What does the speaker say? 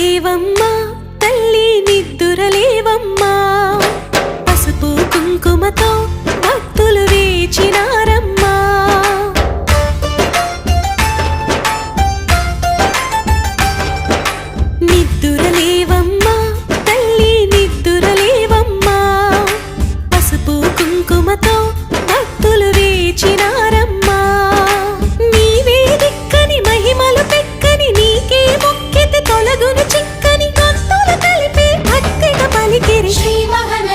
నిద్దురలేవమ్మా తల్లి నిద్దురలేవమ్మా పసుపు కుంకుమతో భక్తులు వేచినారమ్మా నిద్దురలేవమ్మా తల్లి నిద్దురలేవమ్మా పసుపు కుంకుమతో భక్తులు వేచినారమ్మా నీవే దిక్కని మహిమలు పెక్కని నీకే మొక్కితే తొలగును చిక్కని భక్తులు కలిపే భక్తిగా పలికిరి శ్రీ మహన